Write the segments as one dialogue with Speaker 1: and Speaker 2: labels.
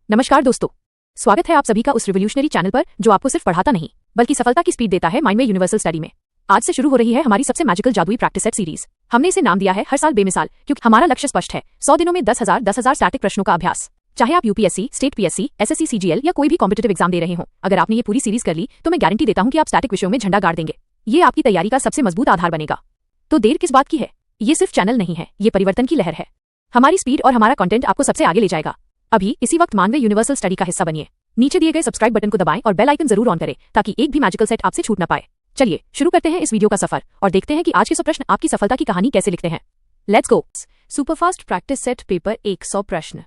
Speaker 1: नमस्कार दोस्तों, स्वागत है आप सभी का उस रिवोल्यूशनरी चैनल पर जो आपको सिर्फ पढ़ाता नहीं बल्कि सफलता की स्पीड देता है माइंड में यूनिवर्सल स्टडी में। आज से शुरू हो रही है हमारी सबसे मैजिकल जादुई प्रैक्टिस सेट सीरीज। हमने इसे नाम दिया है हर साल बेमिसाल, क्योंकि हमारा लक्ष्य स्पष्ट है, 100 दिनों में 10,000 स्टैटिक प्रश्नों का अभ्यास। चाहे आप UPSC, state PSC, SSC, CGL या कोई भी कॉम्पिटिटिव एग्जाम दे रहे हो, अगर आपने ये पूरी सीरीज कर ली तो मैं गारंटी देता हूं कि आप स्टैटिक विषयों में झंडा गाड़ देंगे। ये आपकी तैयारी का सबसे मजबूत आधार बनेगा। तो देर किस बात की है? ये सिर्फ चैनल नहीं है, ये परिवर्तन की लहर है। हमारी स्पीड और हमारा कंटेंट आपको सबसे आगे ले जाएगा। अभी इसी वक्त मानवीय यूनिवर्सल स्टडी का हिस्सा बनिए। नीचे दिए गए सब्सक्राइब बटन को दबाएं और बेल आइकन जरूर ऑन करें ताकि एक भी मैजिकल सेट आपसे छूट न पाए। चलिए शुरू करते हैं इस वीडियो का सफर और देखते हैं कि आज के 100 प्रश्न आपकी सफलता की कहानी कैसे लिखते हैं। Let's go. Superfast practice set paper 100 प्रश्न।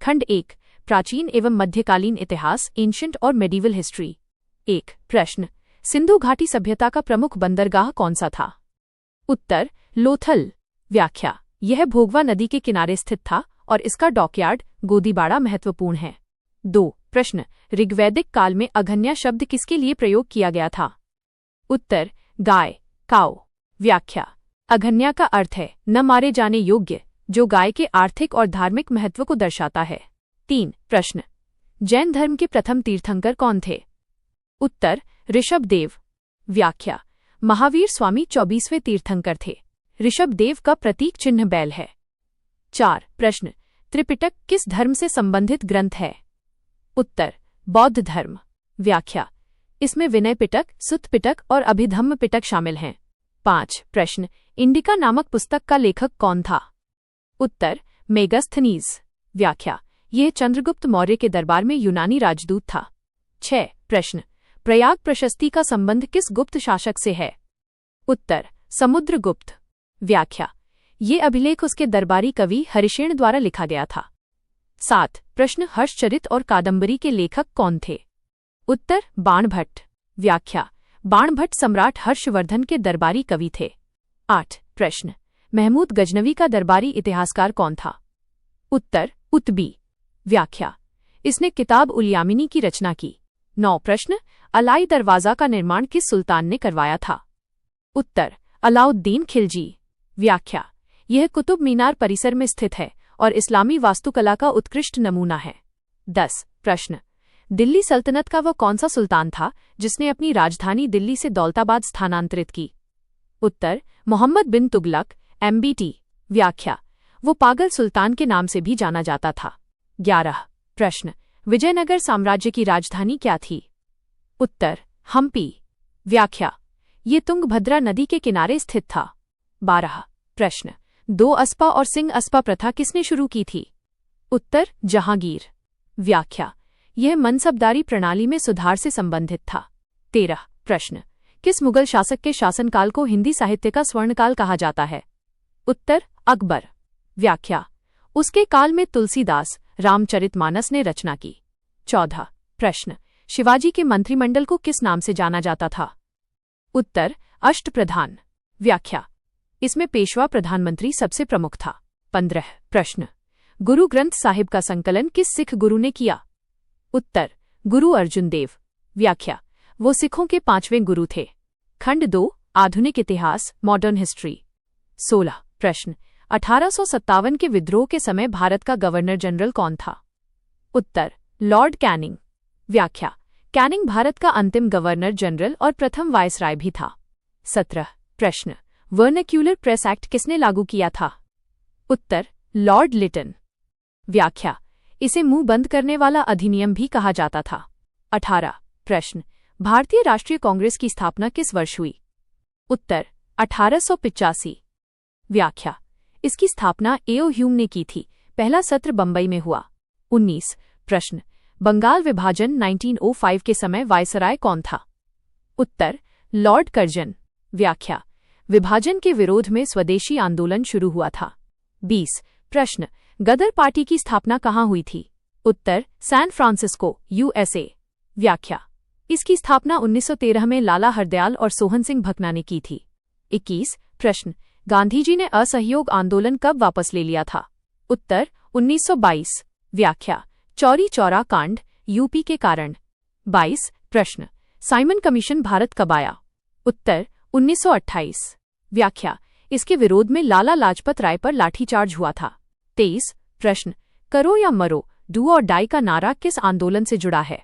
Speaker 1: खंड 1, प्राचीन एवं मध्यकालीन इतिहास, एंशिएंट और मेडिवल हिस्ट्री। 1 प्रश्न, सिंधु घाटी सभ्यता का प्रमुख बंदरगाह कौन सा था? उत्तर, लोथल। व्याख्या, यह भोगवा नदी के किनारे स्थित था और इसका डॉकयार्ड गोदीबाड़ा महत्वपूर्ण है। 2 प्रश्न, ऋग्वैदिक काल में अघन्या शब्द किसके लिए प्रयोग किया गया था? उत्तर, गाय, काऊ। व्याख्या, अघन्या का अर्थ है न मारे जाने योग्य, जो गाय के आर्थिक और धार्मिक महत्व को दर्शाता है। 3 प्रश्न, जैन धर्म के प्रथम तीर्थंकर कौन थे? उत्तर, ऋषभदेव। व्याख्या, महावीर स्वामी 24वें तीर्थंकर थे। ऋषभदेव का प्रतीक चिन्ह बैल है। 4 प्रश्न, त्रिपिटक किस धर्म से संबंधित ग्रंथ है? उत्तर, बौद्ध धर्म। व्याख्या, इसमें विनय पिटक, सुत्त पिटक और अभिधम्म पिटक शामिल हैं। 5 प्रश्न, इंडिका नामक पुस्तक का लेखक कौन था? उत्तर, मेगास्थनीज। व्याख्या, यह चंद्रगुप्त मौर्य के दरबार में यूनानी राजदूत था। 6 प्रश्न, प्रयाग प्रशस्ति का संबंध किस गुप्त शासक से है? उत्तर, समुद्रगुप्त। व्याख्या, ये अभिलेख उसके दरबारी कवि हरिशेन द्वारा लिखा गया था। 7 प्रश्न, हर्षचरित और कादंबरी के लेखक कौन थे? उत्तर, बाणभट्ट। व्याख्या, बाणभट्ट सम्राट हर्षवर्धन के दरबारी कवि थे। 8 प्रश्न, महमूद गजनवी का दरबारी इतिहासकार कौन था? उत्तर, उतबी। व्याख्या, इसने किताब उल यामिनी की रचना की। 9 प्रश्न, अलाई दरवाजा का निर्माण किस सुल्तान ने करवाया था? उत्तर, अलाउद्दीन खिलजी। व्याख्या, यह कुतुब मीनार परिसर में स्थित है और इस्लामी वास्तुकला का उत्कृष्ट नमूना है। 10 प्रश्न, दिल्ली सल्तनत का वह कौन सा सुल्तान था जिसने अपनी राजधानी दिल्ली से दौलताबाद स्थानांतरित की? उत्तर, मोहम्मद बिन तुगलक, MBT। व्याख्या, वो पागल सुल्तान के नाम से भी जाना जाता था। 11 प्रश्न, विजयनगर साम्राज्य की राजधानी क्या थी? उत्तर, हम्पी। व्याख्या, ये तुंगभद्रा नदी के किनारे स्थित था। 12 प्रश्न, 2 अस्पा और सिंह अस्पा प्रथा किसने शुरू की थी? उत्तर, जहांगीर। व्याख्या, यह मनसबदारी प्रणाली में सुधार से संबंधित था। 13 प्रश्न, किस मुगल शासक के शासनकाल को हिंदी साहित्य का स्वर्णकाल कहा जाता है? उत्तर, अकबर। व्याख्या, उसके काल में तुलसीदास रामचरितमानस ने रचना की। 14 प्रश्न, शिवाजी के मंत्रिमंडल को किस नाम से जाना जाता था? उत्तर, अष्टप्रधान। व्याख्या, इसमें पेशवा प्रधानमंत्री सबसे प्रमुख था। 15 प्रश्न, गुरु ग्रंथ साहिब का संकलन किस सिख गुरु ने किया? उत्तर, गुरु अर्जुन देव। व्याख्या, वो सिखों के 5वें गुरु थे। खंड 2, आधुनिक इतिहास, मॉडर्न हिस्ट्री। 16 प्रश्न, 1857 के विद्रोह के समय भारत का गवर्नर जनरल कौन था? उत्तर, लॉर्ड कैनिंग। व्याख्या, कैनिंग भारत का अंतिम गवर्नर जनरल और प्रथम वायसराय भी था। 17 प्रश्न, वर्नाक्यूलर प्रेस एक्ट किसने लागू किया था? उत्तर, लॉर्ड लिटन। व्याख्या, इसे मुंह बंद करने वाला अधिनियम भी कहा जाता था। 18 प्रश्न, भारतीय राष्ट्रीय कांग्रेस की स्थापना किस वर्ष हुई? उत्तर, 1885। व्याख्या, इसकी स्थापना एओ ह्यूम ने की थी। पहला सत्र बंबई में हुआ। 19 प्रश्न, बंगाल विभाजन 1905 के समय वायसराय कौन था? उत्तर, लॉर्ड कर्जन। व्याख्या, विभाजन के विरोध में स्वदेशी आंदोलन शुरू हुआ था। 20 प्रश्न, गदर पार्टी की स्थापना कहाँ हुई थी? उत्तर, सैन फ्रांसिस्को, USA। व्याख्या, इसकी स्थापना 1913 में लाला हरदयाल और सोहन सिंह भकना ने की थी। 21 प्रश्न, गांधीजी ने असहयोग आंदोलन कब वापस ले लिया था? उत्तर, 1922। व्याख्या, चौरी चौरा कांड, यूपी के कारण। 22 प्रश्न, साइमन कमीशन भारत कब आया? उत्तर, 1928। व्याख्या, इसके विरोध में लाला लाजपत राय पर लाठीचार्ज हुआ था। 23 प्रश्न, करो या मरो, डू और डाई का नारा किस आंदोलन से जुड़ा है?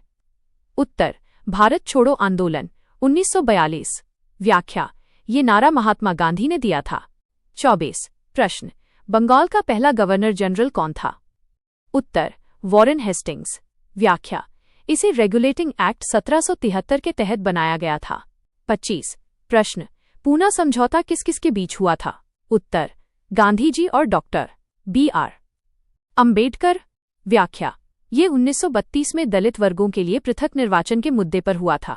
Speaker 1: उत्तर, भारत छोड़ो आंदोलन 1942। व्याख्या, ये नारा महात्मा गांधी ने दिया था। 24 प्रश्न, बंगाल का पहला गवर्नर जनरल कौन था? उत्तर, वॉरेन हेस्टिंग्स। व्याख्या, इसे रेगुलेटिंग एक्ट 1773 के तहत बनाया गया था। 25 प्रश्न, पूना समझौता किस किस के बीच हुआ था? उत्तर, गांधी जी और डॉक्टर B.R. अंबेडकर। व्याख्या, ये 1932 में दलित वर्गों के लिए पृथक निर्वाचन के मुद्दे पर हुआ था।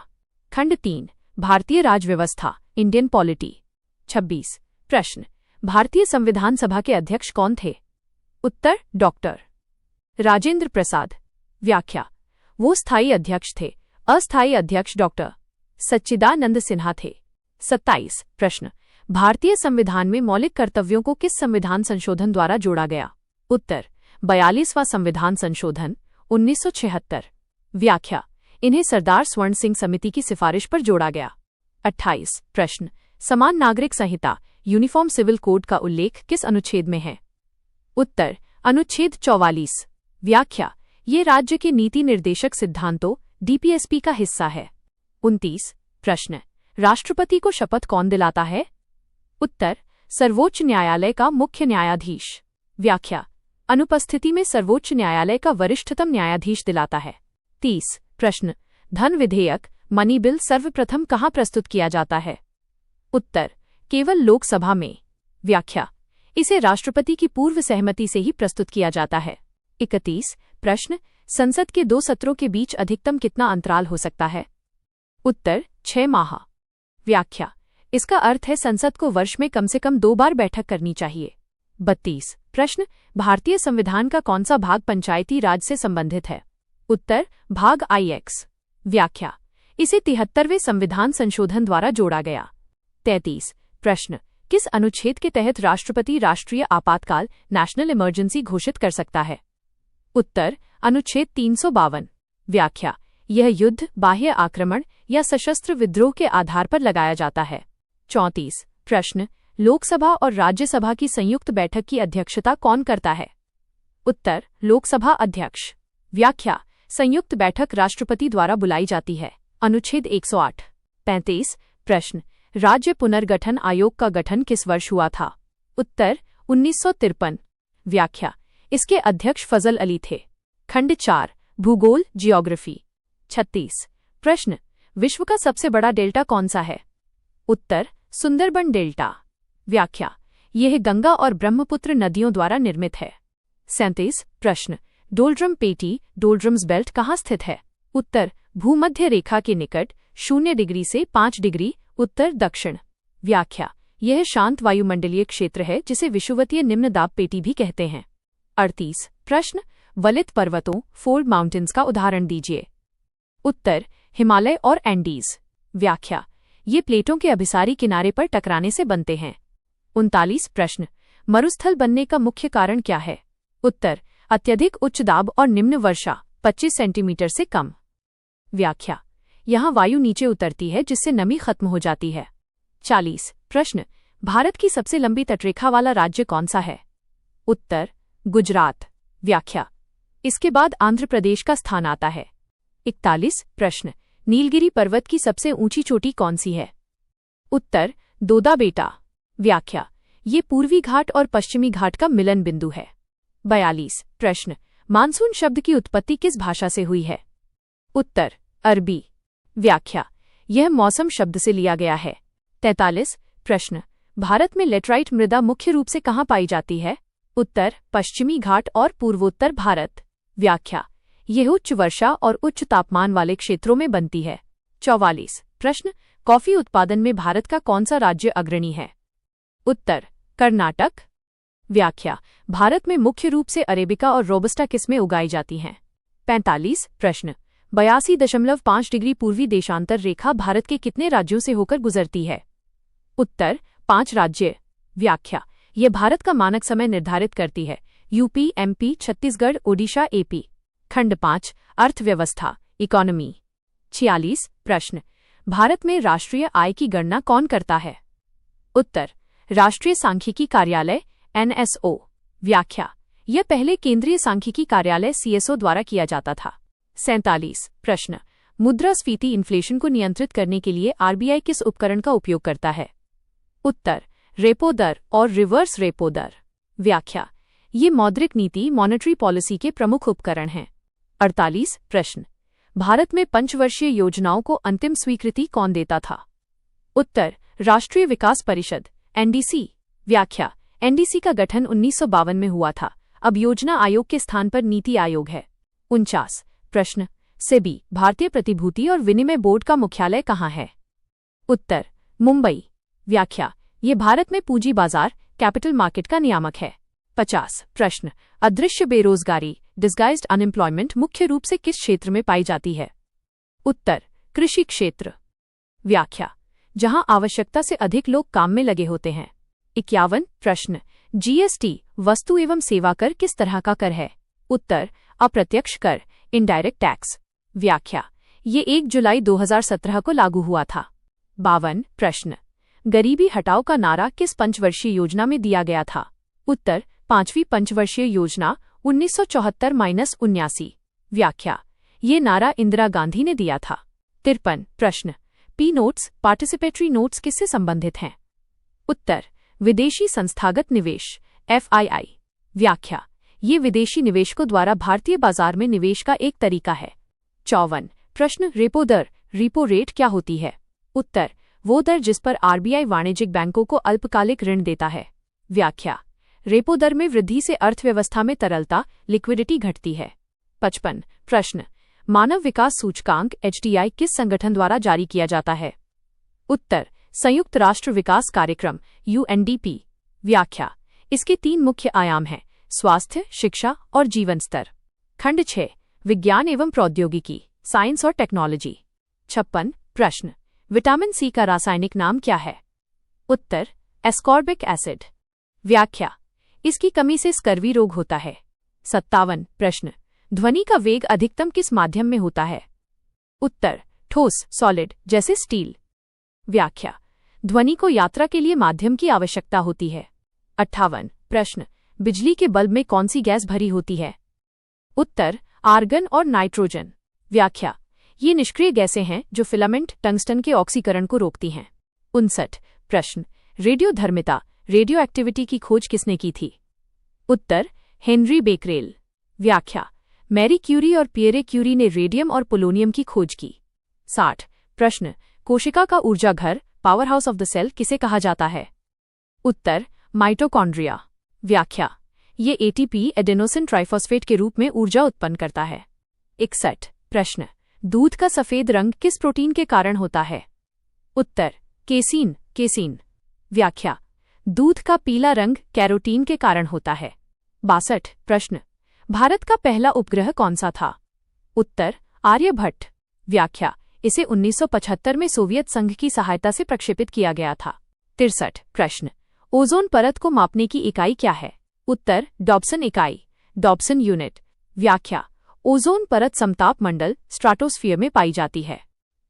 Speaker 1: खंड 3, भारतीय राज व्यवस्था, इंडियन पॉलिटी। 26 प्रश्न, भारतीय संविधान सभा के अध्यक्ष कौन थे? उत्तर, डॉक्टर राजेंद्र प्रसाद। व्याख्या, वो स्थायी अध्यक्ष थे। अस्थायी अध्यक्ष डॉक्टर सच्चिदानंद सिन्हा थे। 27 प्रश्न, भारतीय संविधान में मौलिक कर्तव्यों को किस संविधान संशोधन द्वारा जोड़ा गया? उत्तर, 42वां संविधान संशोधन 1976। व्याख्या, इन्हें सरदार स्वर्ण सिंह समिति की सिफारिश पर जोड़ा गया। 28 प्रश्न, समान नागरिक संहिता यूनिफॉर्म सिविल कोड का उल्लेख किस अनुच्छेद में है? उत्तर, अनुच्छेद 44। व्याख्या, ये राज्य के नीति निर्देशक सिद्धांतों DPSP का हिस्सा है। 29 प्रश्न, राष्ट्रपति को शपथ कौन दिलाता है? उत्तर, सर्वोच्च न्यायालय का मुख्य न्यायाधीश। व्याख्या, अनुपस्थिति में सर्वोच्च न्यायालय का वरिष्ठतम न्यायाधीश दिलाता है। 30 प्रश्न, धन विधेयक मनी बिल सर्वप्रथम कहाँ प्रस्तुत किया जाता है? उत्तर, केवल लोकसभा में। व्याख्या, इसे राष्ट्रपति की पूर्व सहमति से ही प्रस्तुत किया जाता है। 31 प्रश्न, संसद के 2 सत्रों के बीच अधिकतम कितना अंतराल हो सकता है? उत्तर, 6 माह। व्याख्या, इसका अर्थ है संसद को वर्ष में कम से कम 2 बार बैठक करनी चाहिए। 32 प्रश्न, भारतीय संविधान का कौन सा भाग पंचायती राज से संबंधित है? उत्तर, भाग IX। व्याख्या, इसे 73वें संविधान संशोधन द्वारा जोड़ा गया। 33 प्रश्न, किस अनुच्छेद के तहत राष्ट्रपति राष्ट्रीय आपातकाल नेशनल इमरजेंसी घोषित कर सकता है? उत्तर, अनुच्छेद 352। व्याख्या, यह युद्ध, बाह्य आक्रमण या सशस्त्र विद्रोह के आधार पर लगाया जाता है। 34 प्रश्न, लोकसभा और राज्यसभा की संयुक्त बैठक की अध्यक्षता कौन करता है? उत्तर, लोकसभा अध्यक्ष। व्याख्या, संयुक्त बैठक राष्ट्रपति द्वारा बुलाई जाती है। अनुच्छेद 108। 35 प्रश्न, राज्य पुनर्गठन आयोग का गठन किस वर्ष हुआ था? उत्तर, 1953। व्याख्या, इसके अध्यक्ष फजल अली थे। खंड 4, भूगोल जियोग्राफी। 36 प्रश्न, विश्व का सबसे बड़ा डेल्टा कौन सा है? उत्तर, सुंदरबन डेल्टा। व्याख्या, यह गंगा और ब्रह्मपुत्र नदियों द्वारा निर्मित है। 37 प्रश्न, डोल्ड्रम पेटी डोल्ड्रम्स बेल्ट कहाँ स्थित है? उत्तर, भूमध्य रेखा के निकट 0 डिग्री से 5 डिग्री उत्तर दक्षिण। व्याख्या, यह शांत वायुमंडलीय क्षेत्र है जिसे विषुवतीय निम्न दाब पेटी भी कहते हैं। 38 प्रश्न, वलित पर्वतों फोल्ड माउंटेन्स का उदाहरण दीजिए। उत्तर, हिमालय और एंडीज। व्याख्या, ये प्लेटों के अभिसारी किनारे पर टकराने से बनते हैं। 39 प्रश्न, मरुस्थल बनने का मुख्य कारण क्या है? उत्तर, अत्यधिक उच्च दाब और निम्न वर्षा 25 सेंटीमीटर से कम। व्याख्या, यहाँ वायु नीचे उतरती है जिससे नमी खत्म हो जाती है। 40 प्रश्न, भारत की सबसे लंबी तटरेखा वाला राज्य कौन सा है? उत्तर, गुजरात। व्याख्या, इसके बाद आंध्र प्रदेश का स्थान आता है। 41 प्रश्न, नीलगिरी पर्वत की सबसे ऊंची चोटी कौन सी है? उत्तर, दोदा बेटा। व्याख्या, ये पूर्वी घाट और पश्चिमी घाट का मिलन बिंदु है। 42 प्रश्न, मानसून शब्द की उत्पत्ति किस भाषा से हुई है? उत्तर, अरबी। व्याख्या, यह मौसम शब्द से लिया गया है। 43 प्रश्न, भारत में लेटराइट मृदा मुख्य रूप से कहाँ पाई जाती है? उत्तर, पश्चिमी घाट और पूर्वोत्तर भारत। व्याख्या, यह उच्च वर्षा और उच्च तापमान वाले क्षेत्रों में बनती है। 44 प्रश्न, कॉफी उत्पादन में भारत का कौन सा राज्य अग्रणी है? उत्तर, कर्नाटक। व्याख्या, भारत में मुख्य रूप से अरेबिका और रोबस्टा किस्में उगाई जाती हैं। 45 प्रश्न, 82.5 डिग्री पूर्वी देशांतर रेखा भारत के कितने राज्यों से होकर गुजरती है? उत्तर, 5 राज्य। व्याख्या, यह भारत का मानक समय निर्धारित करती है। UP, MP, Chhattisgarh, Odisha, AP। खंड 5, अर्थव्यवस्था, इकोनॉमी। 46 प्रश्न, भारत में राष्ट्रीय आय की गणना कौन करता है? उत्तर, राष्ट्रीय सांख्यिकी कार्यालय NSO। व्याख्या, यह पहले केंद्रीय सांख्यिकी कार्यालय CSO द्वारा किया जाता था। 47 प्रश्न, मुद्रास्फीति इन्फ्लेशन को नियंत्रित करने के लिए RBI किस उपकरण का उपयोग करता है? उत्तर, रेपो दर और रिवर्स रेपो दर। व्याख्या, ये मौद्रिक नीति मॉनेटरी पॉलिसी के प्रमुख उपकरण हैं। 48 प्रश्न, भारत में पंचवर्षीय योजनाओं को अंतिम स्वीकृति कौन देता था? उत्तर, राष्ट्रीय विकास परिषद NDC। व्याख्या, NDC का गठन 1952 में हुआ था, अब योजना आयोग के स्थान पर नीति आयोग है। 49 प्रश्न, सेबी भारतीय प्रतिभूति और विनिमय बोर्ड का मुख्यालय कहाँ है? उत्तर, मुंबई। व्याख्या, ये भारत में पूंजी बाजार कैपिटल मार्केट का नियामक है। 50 प्रश्न, अदृश्य बेरोजगारी डिस्गाइज्ड अनएम्प्लॉयमेंट मुख्य रूप से किस क्षेत्र में पाई जाती है? उत्तर, कृषि क्षेत्र। व्याख्या, जहां आवश्यकता से अधिक लोग काम में लगे होते हैं। 51 प्रश्न, GST वस्तु एवं सेवा कर किस तरह का कर है? उत्तर, अप्रत्यक्ष कर इनडायरेक्ट टैक्स। व्याख्या, ये 1 जुलाई 2017 को लागू हुआ था। 52 प्रश्न, गरीबी हटाओ का नारा किस पंचवर्षीय योजना में दिया गया था? उत्तर, 5वीं पंचवर्षीय योजना 1974-79। व्याख्या, ये नारा इंदिरा गांधी ने दिया था। 53 प्रश्न, P नोट्स पार्टिसिपेटरी नोट्स किससे संबंधित हैं? उत्तर, विदेशी संस्थागत निवेश FII। व्याख्या, ये विदेशी निवेशकों द्वारा भारतीय बाजार में निवेश का एक तरीका है। 54 प्रश्न, रेपो दर रिपो रेट क्या होती है? उत्तर, वो दर जिस पर RBI वाणिज्यिक बैंकों को अल्पकालिक ऋण देता है। व्याख्या, रेपो दर में वृद्धि से अर्थव्यवस्था में तरलता लिक्विडिटी घटती है। 55 प्रश्न, मानव विकास सूचकांक HDI किस संगठन द्वारा जारी किया जाता है? उत्तर, संयुक्त राष्ट्र विकास कार्यक्रम UNDP। व्याख्या, इसके 3 मुख्य आयाम हैं, स्वास्थ्य, शिक्षा और जीवन स्तर। खंड 6 विज्ञान एवं प्रौद्योगिकी साइंस और टेक्नोलॉजी। 56 प्रश्न, विटामिन C का रासायनिक नाम क्या है? उत्तर, एस्कॉर्बिक एसिड। व्याख्या, इसकी कमी से स्कर्वी रोग होता है। 57 प्रश्न, ध्वनि का वेग अधिकतम किस माध्यम में होता है? उत्तर, ठोस सॉलिड जैसे स्टील। व्याख्या, ध्वनि को यात्रा के लिए माध्यम की आवश्यकता होती है। 58 प्रश्न, बिजली के बल्ब में कौन सी गैस भरी होती है? उत्तर, आर्गन और नाइट्रोजन। व्याख्या, ये निष्क्रिय गैसें हैं जो फिलामेंट टंगस्टन के ऑक्सीकरण को रोकती हैं। 59 प्रश्न, रेडियोधर्मिता रेडियो एक्टिविटी की खोज किसने की थी? उत्तर, हेनरी बेकरेल। व्याख्या, मैरी क्यूरी और पियरे क्यूरी ने रेडियम और पोलोनियम की खोज की। 60 प्रश्न, कोशिका का ऊर्जा घर power house of the cell किसे कहा जाता है? उत्तर, माइटोकॉन्ड्रिया। व्याख्या, ये ATP एडेनोसिन ट्राइफॉस्फेट के रूप में ऊर्जा उत्पन्न करता है। 61 प्रश्न, दूध का सफेद रंग किस प्रोटीन के कारण होता है? उत्तर, केसीन। व्याख्या, दूध का पीला रंग कैरोटीन के कारण होता है। 62 प्रश्न, भारत का पहला उपग्रह कौन सा था? उत्तर, आर्यभट्ट। व्याख्या, इसे 1975 में सोवियत संघ की सहायता से प्रक्षेपित किया गया था। 63 प्रश्न, ओजोन परत को मापने की इकाई क्या है? उत्तर, डॉब्सन इकाई डॉब्सन यूनिट। व्याख्या, ओजोन परत समताप मंडल स्ट्राटोस्फीयर में पाई जाती है।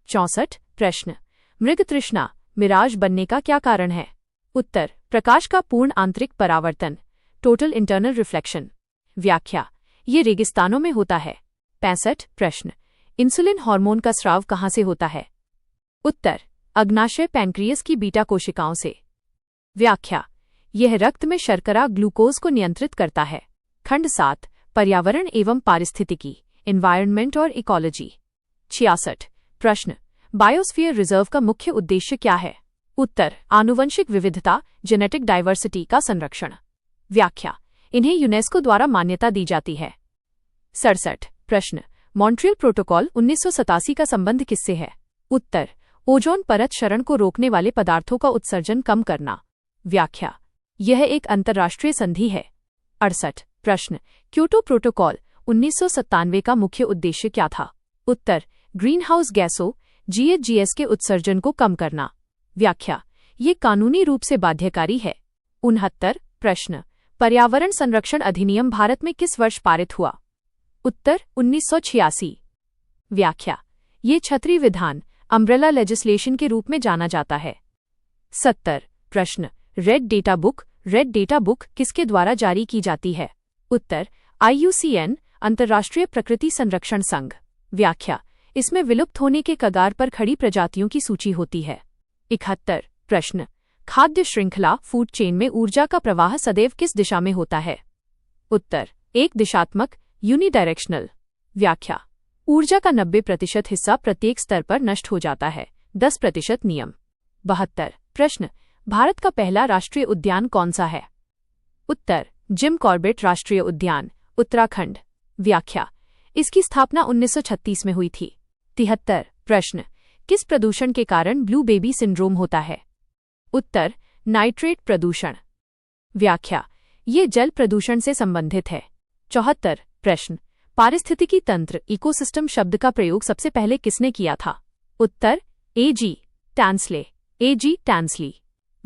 Speaker 1: 64 प्रश्न, मृग तृष्णा मिराज बनने का क्या कारण है? उत्तर, प्रकाश का पूर्ण आंतरिक परावर्तन टोटल इंटरनल रिफ्लेक्शन। व्याख्या, ये रेगिस्तानों में होता है। 65 प्रश्न, इंसुलिन हार्मोन का स्राव कहाँ से होता है? उत्तर, अग्नाशय पैंक्रियस की बीटा कोशिकाओं से। व्याख्या, यह रक्त में शर्करा ग्लूकोज को नियंत्रित करता है। खंड 7 पर्यावरण एवं पारिस्थितिकी एनवायरनमेंट और इकोलॉजी। 66 प्रश्न, बायोस्फीयर रिजर्व का मुख्य उद्देश्य क्या है? उत्तर, आनुवंशिक विविधता जेनेटिक डाइवर्सिटी का संरक्षण। व्याख्या, इन्हें यूनेस्को द्वारा मान्यता दी जाती है। 67 प्रश्न, मॉन्ट्रियल प्रोटोकॉल 1987 का संबंध किससे है? उत्तर, ओजोन परत क्षरण को रोकने वाले पदार्थों का उत्सर्जन कम करना। व्याख्या, यह एक अंतर्राष्ट्रीय संधि है। 68 प्रश्न, क्योटो प्रोटोकॉल 1997 का मुख्य उद्देश्य क्या था? उत्तर, ग्रीन हाउस गैसों GHGs के उत्सर्जन को कम करना। व्याख्या, ये कानूनी रूप से बाध्यकारी है। 69 प्रश्न, पर्यावरण संरक्षण अधिनियम भारत में किस वर्ष पारित हुआ? उत्तर, 1986। व्याख्या, ये छतरी विधान अम्ब्रेला लेजिस्लेशन के रूप में जाना जाता है। 70 प्रश्न, रेड डेटा बुक किसके द्वारा जारी की जाती है? उत्तर IUCN अंतर्राष्ट्रीय प्रकृति संरक्षण संघ। व्याख्या, इसमें विलुप्त होने के कगार पर खड़ी प्रजातियों की सूची होती है। 71 प्रश्न, खाद्य श्रृंखला फूड चेन में ऊर्जा का प्रवाह सदैव किस दिशा में होता है? उत्तर एक दिशात्मक यूनिडायरेक्शनल। व्याख्या, ऊर्जा का 90% हिस्सा प्रत्येक स्तर पर नष्ट हो जाता है, 10% नियम। 72 प्रश्न, भारत का पहला राष्ट्रीय उद्यान कौन सा है? उत्तर जिम कॉर्बेट राष्ट्रीय उद्यान, उत्तराखंड। व्याख्या, इसकी स्थापना 1936 में हुई थी। 73 प्रश्न, किस प्रदूषण के कारण ब्लू बेबी सिंड्रोम होता है? उत्तर नाइट्रेट प्रदूषण। व्याख्या, ये जल प्रदूषण से संबंधित है। 74 प्रश्न, पारिस्थितिकी तंत्र इकोसिस्टम शब्द का प्रयोग सबसे पहले किसने किया था? उत्तर A.G. टैंसले, A.G. टैंसली।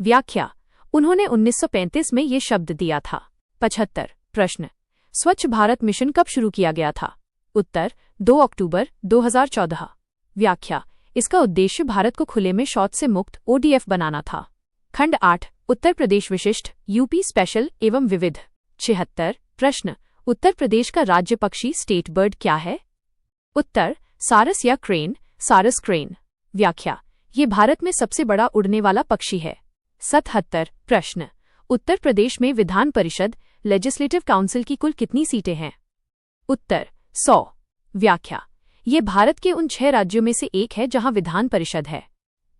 Speaker 1: व्याख्या, उन्होंने 1935 में ये शब्द दिया था। 75 प्रश्न, स्वच्छ भारत मिशन कब शुरू किया गया था? उत्तर 2 अक्टूबर 2014। व्याख्या, इसका उद्देश्य भारत को खुले में शौच से मुक्त ODF बनाना था। खंड 8 उत्तर प्रदेश विशिष्ट यूपी स्पेशल एवं विविध। 76 प्रश्न, उत्तर प्रदेश का राज्य पक्षी स्टेट बर्ड क्या है? उत्तर सारस या क्रेन, सारस क्रेन। व्याख्या, ये भारत में सबसे बड़ा उड़ने वाला पक्षी है। 77 प्रश्न, उत्तर प्रदेश में विधान परिषद लेजिस्लेटिव काउंसिल की कुल कितनी सीटें हैं? उत्तर 100। व्याख्या, ये भारत के उन 6 राज्यों में से एक है जहां विधान परिषद है।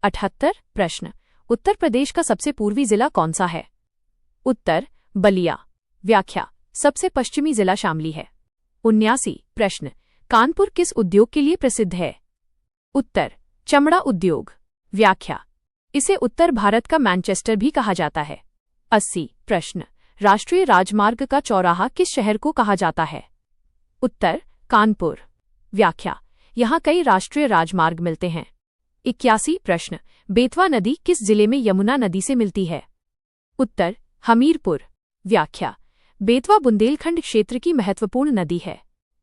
Speaker 1: 78 प्रश्न, उत्तर प्रदेश का सबसे पूर्वी जिला कौन सा है? उत्तर बलिया। व्याख्या, सबसे पश्चिमी जिला शामली है। 79 प्रश्न, कानपुर किस उद्योग के लिए प्रसिद्ध है? उत्तर चमड़ा उद्योग। व्याख्या, इसे उत्तर भारत का मैनचेस्टर भी कहा जाता है। 80 प्रश्न, राष्ट्रीय राजमार्ग का चौराहा किस शहर को कहा जाता है? उत्तर कानपुर। व्याख्या, यहाँ कई राष्ट्रीय राजमार्ग मिलते हैं। 81 प्रश्न, बेतवा नदी किस जिले में यमुना नदी से मिलती है? उत्तर हमीरपुर। व्याख्या, बेतवा बुंदेलखंड क्षेत्र की महत्वपूर्ण नदी है।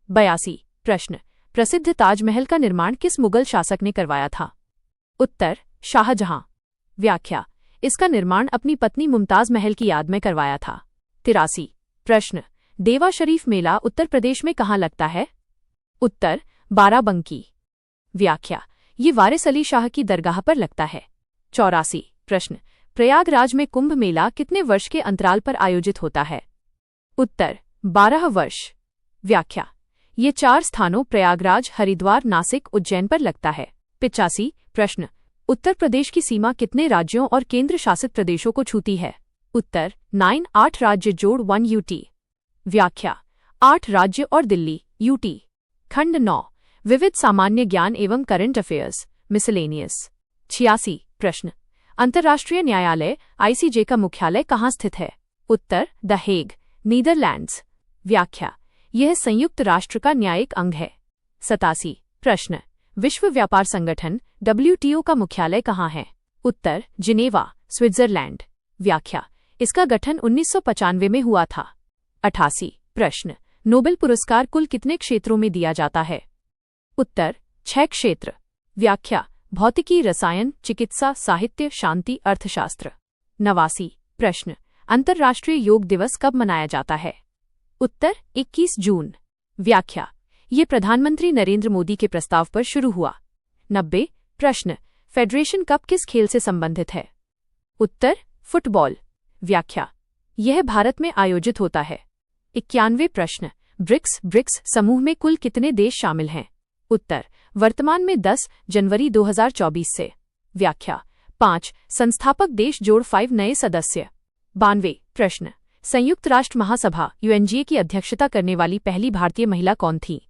Speaker 1: 82 प्रश्न, प्रसिद्ध ताजमहल का निर्माण किस मुगल शासक ने करवाया था? उत्तर शाहजहां। व्याख्या, इसका निर्माण अपनी पत्नी मुमताज महल की याद में करवाया था। 83 प्रश्न, देवा शरीफ मेला उत्तर प्रदेश में कहाँ लगता है? उत्तर बाराबंकी। व्याख्या, ये वारिस अली शाह की दरगाह पर लगता है। 84 प्रश्न, प्रयागराज में कुंभ मेला कितने वर्ष के अंतराल पर आयोजित होता है? उत्तर 12 वर्ष। व्याख्या, ये 4 स्थानों प्रयागराज, हरिद्वार, नासिक, उज्जैन पर लगता है। 85 प्रश्न, उत्तर प्रदेश की सीमा कितने राज्यों और केंद्र शासित प्रदेशों को छूती है? उत्तर 9 8 राज्य जोड़ 1 UT। व्याख्या, 8 राज्य और दिल्ली UT। खंड 9 विविध सामान्य ज्ञान एवं करंट अफेयर्स मिसलेनियस। 86 प्रश्न, अंतर्राष्ट्रीय न्यायालय ICJ का मुख्यालय कहाँ स्थित है? उत्तर द हेग, नीदरलैंड्स। व्याख्या, यह संयुक्त राष्ट्र का न्यायिक अंग है। 87 प्रश्न, विश्व व्यापार संगठन WTO का मुख्यालय कहाँ है? उत्तर जिनेवा, स्विट्जरलैंड। व्याख्या, इसका गठन 1995 में हुआ था। 88 प्रश्न, नोबेल पुरस्कार कुल कितने क्षेत्रों में दिया जाता है? उत्तर 6 क्षेत्र। व्याख्या, भौतिकी, रसायन, चिकित्सा, साहित्य, शांति, अर्थशास्त्र। 89 प्रश्न, अंतर्राष्ट्रीय योग दिवस कब मनाया जाता है? उत्तर 21 जून। व्याख्या, ये प्रधानमंत्री नरेंद्र मोदी के प्रस्ताव पर शुरू हुआ। 90 प्रश्न, फेडरेशन कप किस खेल से संबंधित है? उत्तर फुटबॉल। व्याख्या, यह भारत में आयोजित होता है। 91 प्रश्न, ब्रिक्स समूह में कुल कितने देश शामिल हैं? उत्तर वर्तमान में 10 जनवरी 2024 से। व्याख्या, 5 संस्थापक देश जोड़ 5 नए सदस्य। 92 प्रश्न, संयुक्त राष्ट्र महासभा UNGA की अध्यक्षता करने वाली पहली भारतीय महिला कौन थी?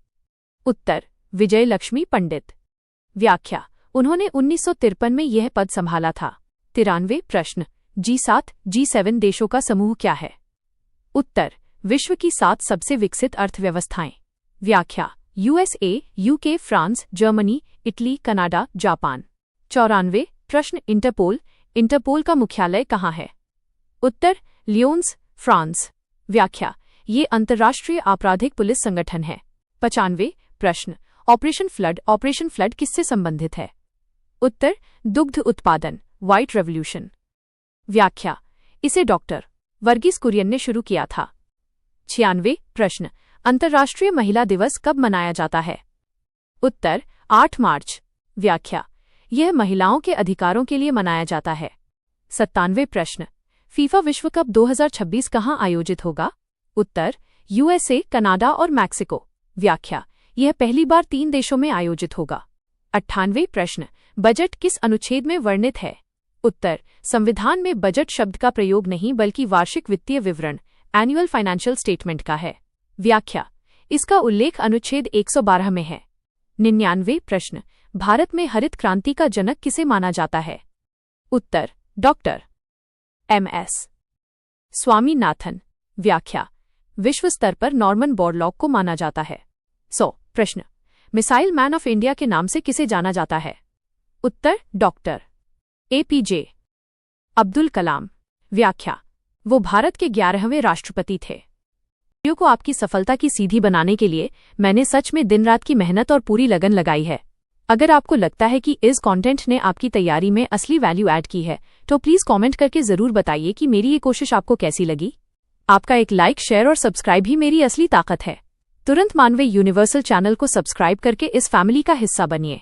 Speaker 1: उत्तर विजय लक्ष्मी पंडित। व्याख्या, उन्होंने 1953 में यह पद संभाला था। 93 प्रश्न, G7 G7 देशों का समूह क्या है? उत्तर विश्व की 7 सबसे विकसित अर्थव्यवस्थाएं। व्याख्या, USA, UK, France, Germany, Italy, Canada, Japan. 94 प्रश्न, इंटरपोल का मुख्यालय कहाँ है? उत्तर लियोन्स, फ्रांस। व्याख्या, ये अंतर्राष्ट्रीय आपराधिक पुलिस संगठन है। 95 प्रश्न, ऑपरेशन फ्लड किससे संबंधित है? उत्तर दुग्ध उत्पादन, व्हाइट रेवोल्यूशन। व्याख्या, इसे डॉक्टर वर्गीस कुरियन ने शुरू किया था। 96 प्रश्न। अंतर्राष्ट्रीय महिला दिवस कब मनाया जाता है? उत्तर 8 मार्च। व्याख्या, यह महिलाओं के अधिकारों के लिए मनाया जाता है। 97 प्रश्न। फीफा विश्व कप 2026 कहाँ आयोजित होगा? उत्तर यूएसए, कनाडा और मैक्सिको। व्याख्या, यह पहली बार 3 देशों में आयोजित होगा। 98 प्रश्न। बजट किस अनुच्छेद में वर्णित है? उत्तर संविधान में बजट शब्द का प्रयोग नहीं बल्कि वार्षिक वित्तीय विवरण एनुअल फाइनेंशियल स्टेटमेंट का है। व्याख्या, इसका उल्लेख अनुच्छेद 112 में है। 99 प्रश्न। भारत में हरित क्रांति का जनक किसे माना जाता है? उत्तर डॉक्टर एम.एस. स्वामीनाथन। व्याख्या, विश्व स्तर पर नॉर्मन बोरलॉग को माना जाता है। 100 प्रश्न। मिसाइल मैन ऑफ इंडिया के नाम से किसे जाना जाता है? उत्तर डॉक्टर एपीजे अब्दुल कलाम। व्याख्या, वो भारत के 11वें राष्ट्रपति थे। वीडियो को आपकी सफलता की सीधी बनाने के लिए मैंने सच में दिन रात की मेहनत और पूरी लगन लगाई है। अगर आपको लगता है कि इस कंटेंट ने आपकी तैयारी में असली वैल्यू ऐड की है तो प्लीज कमेंट करके जरूर बताइए कि मेरी ये कोशिश आपको कैसी लगी। आपका एक लाइक, शेयर और सब्सक्राइब ही मेरी असली ताकत है। तुरंत मानवे यूनिवर्सल चैनल को सब्सक्राइब करके इस फैमिली का हिस्सा बनिए।